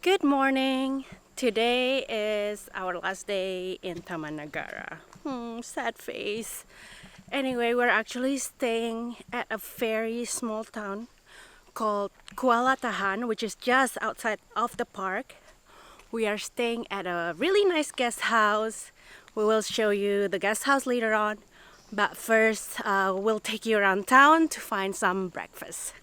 Good morning. Today is our last day in Taman Negara. Sad face. Anyway, we're actually staying at a very small town called Kuala Tahan, which is just outside of the park. We are staying at a really nice guest house. We will show you the guest house later on. But first, we'll take you around town to find some breakfast.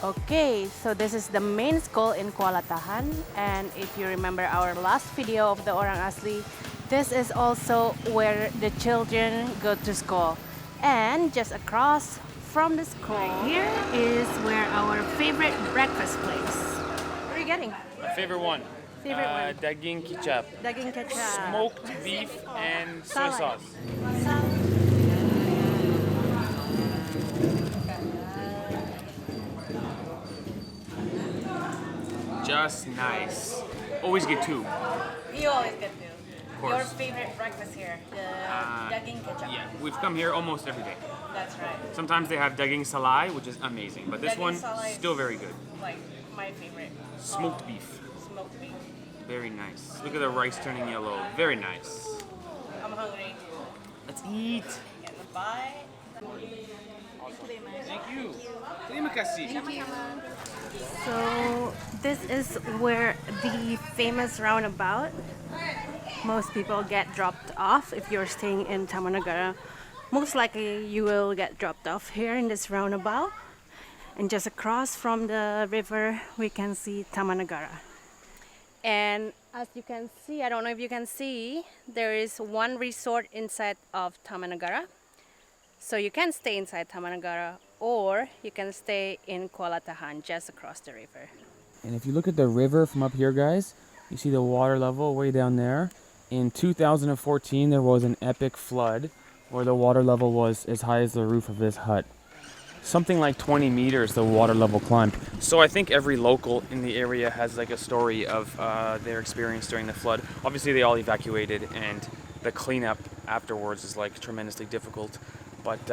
Okay, so this is the main school in Kuala Tahan, and if you remember our last video of the Orang Asli, this is also where the children go to school. And just across from the school here is where our favorite breakfast place. What are you getting? My favorite one. Favorite one? Daging kicap. Daging kecap. Smoked beef and soy Salad. sauce. Just nice. Always get two. You always get to. course. Your favorite breakfast here, the daging kecap. Yeah, we've come here almost every day. That's right. Sometimes they have daging salai, which is amazing, but this Daging one salai still very good. Like my favorite. Smoked beef. Smoked beef. Very nice. Look at the rice turning yellow. Very nice. I'm hungry. Let's eat. Getting a bite. Thank you. Terima kasih. So this is where the famous roundabout. Most people get dropped off if you're staying in Taman Negara. Most likely you will get dropped off here in this roundabout. And just across from the river we can see Taman Negara. And as you can see, I don't know if you can see, there is one resort inside of Taman Negara. So you can stay inside Taman Negara or you can stay in Kuala Tahan just across the river. And if you look at the river from up here, guys, you see the water level way down there. In 2014, there was an epic flood where the water level was as high as the roof of this hut. Something like 20 meters the water level climbed. So I think every local in the area has like a story of their experience during the flood. Obviously they all evacuated and the cleanup afterwards is like tremendously difficult. But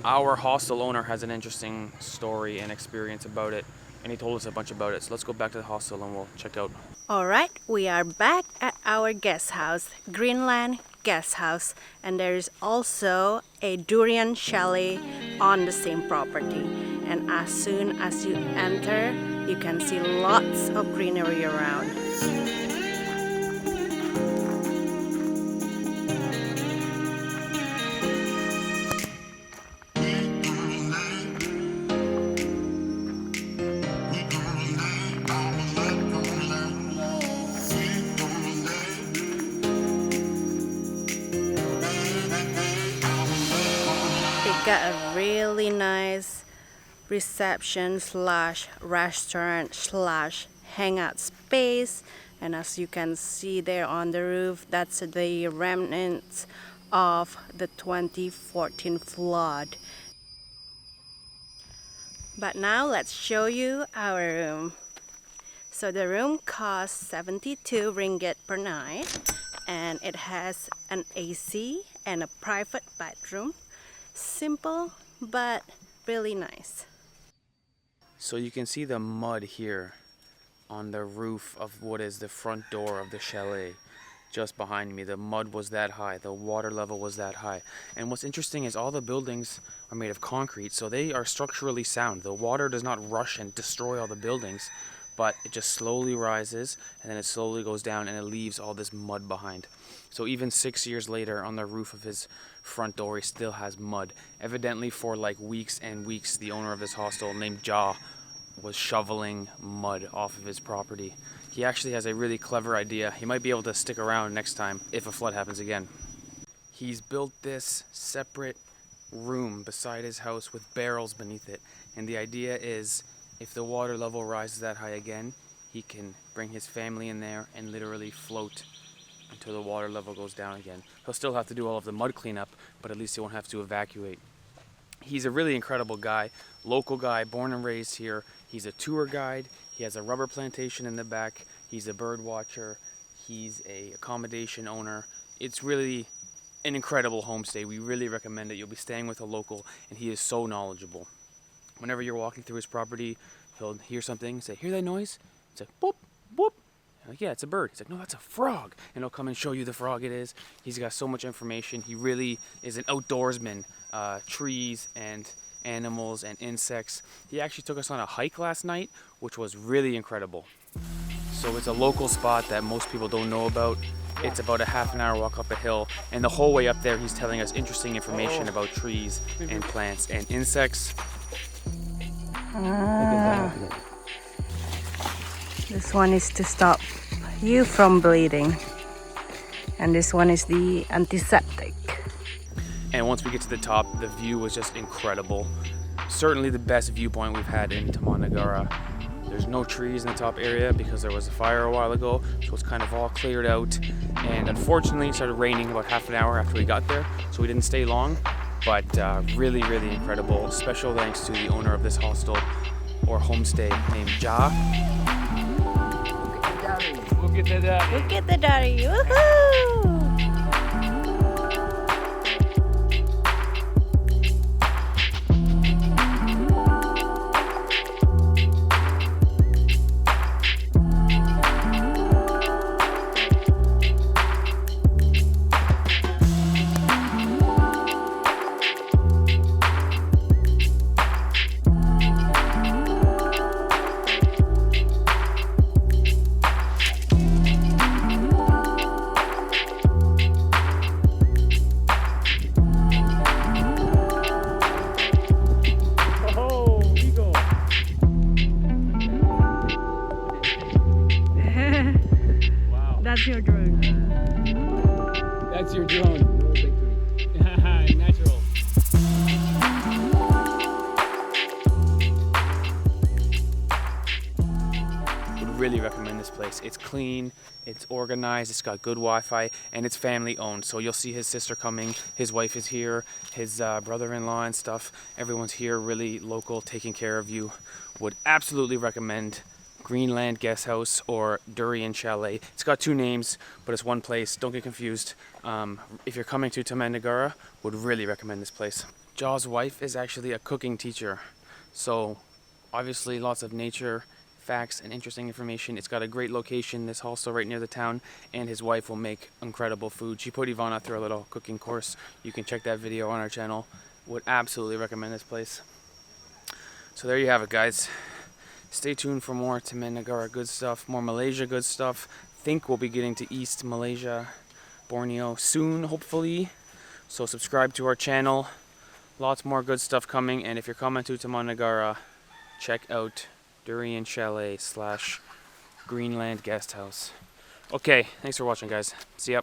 our hostel owner has an interesting story and experience about it, and he told us a bunch about it. So let's go back to the hostel and we'll check out. Alright, we are back at our guest house, Greenland Guesthouse, and there is also a Durian Chalet on the same property. And as soon as you enter, you can see lots of greenery around. Got a really nice reception slash restaurant slash hangout space, and as you can see there on the roof, that's the remnants of the 2014 flood. But now let's show you our room. So the room costs 72 ringgit per night, and it has an AC and a private bedroom. Simple but really nice. So you can see the mud here on the roof of what is the front door of the chalet just behind me. The mud was that high, the water level was that high. And what's interesting is all the buildings are made of concrete, so they are structurally sound. The water does not rush and destroy all the buildings, but it just slowly rises and then it slowly goes down and it leaves all this mud behind. So even 6 years later, on the roof of his front door, he still has mud. Evidently for like weeks and weeks, the owner of this hostel named Ja was shoveling mud off of his property. He actually has a really clever idea. He might be able to stick around next time if a flood happens again. He's built this separate room beside his house with barrels beneath it. And the idea is, if the water level rises that high again, he can bring his family in there and literally float until the water level goes down again. He'll still have to do all of the mud cleanup, but at least he won't have to evacuate. He's a really incredible guy, local guy, born and raised here. He's a tour guide. He has a rubber plantation in the back. He's a bird watcher. He's a accommodation owner. It's really an incredible homestay. We really recommend it. You'll be staying with a local, and he is so knowledgeable. Whenever you're walking through his property, he'll hear something, say, "Hear that noise?" It's like, "Boop, boop." You're like, "Yeah, it's a bird." He's like, "No, that's a frog." And he'll come and show you the frog it is. He's got so much information. He really is an outdoorsman. Trees and animals and insects. He actually took us on a hike last night, which was really incredible. So it's a local spot that most people don't know about. It's about a half an hour walk up a hill, and the whole way up there he's telling us interesting information about trees and plants and insects. This one is to stop you from bleeding, and this one is the antiseptic. And once we get to the top, the view was just incredible. Certainly the best viewpoint we've had in Taman Negara. There's no trees in the top area because there was a fire a while ago, so it's kind of all cleared out. And unfortunately, it started raining about half an hour after we got there, so we didn't stay long. But really, really incredible. Special thanks to the owner of this hostel or homestay named Ja. Bukit Dedari. Bukit Dedari, woohoo! That's your drone. That's your drone. No victory. Natural. Would really recommend this place. It's clean, it's organized, it's got good Wi-Fi, and it's family owned. So you'll see his sister coming, his wife is here, his brother-in-law and stuff. Everyone's here, really local, taking care of you. Would absolutely recommend Greenland Guesthouse or Durian Chalet. It's got two names, but it's one place. Don't get confused. If you're coming to Taman Negara, would really recommend this place. Ja's wife is actually a cooking teacher, so obviously lots of nature, facts, and interesting information. It's got a great location, this hostel right near the town, and his wife will make incredible food. She put Ivana through a little cooking course. You can check that video on our channel. Would absolutely recommend this place. So there you have it, guys. Stay tuned for more Taman Negara good stuff, more Malaysia good stuff. Think we'll be getting to East Malaysia, Borneo soon, hopefully. So subscribe to our channel. Lots more good stuff coming. And if you're coming to Taman Negara, check out Durian Chalet / Greenland Guesthouse. Okay, thanks for watching, guys. See ya.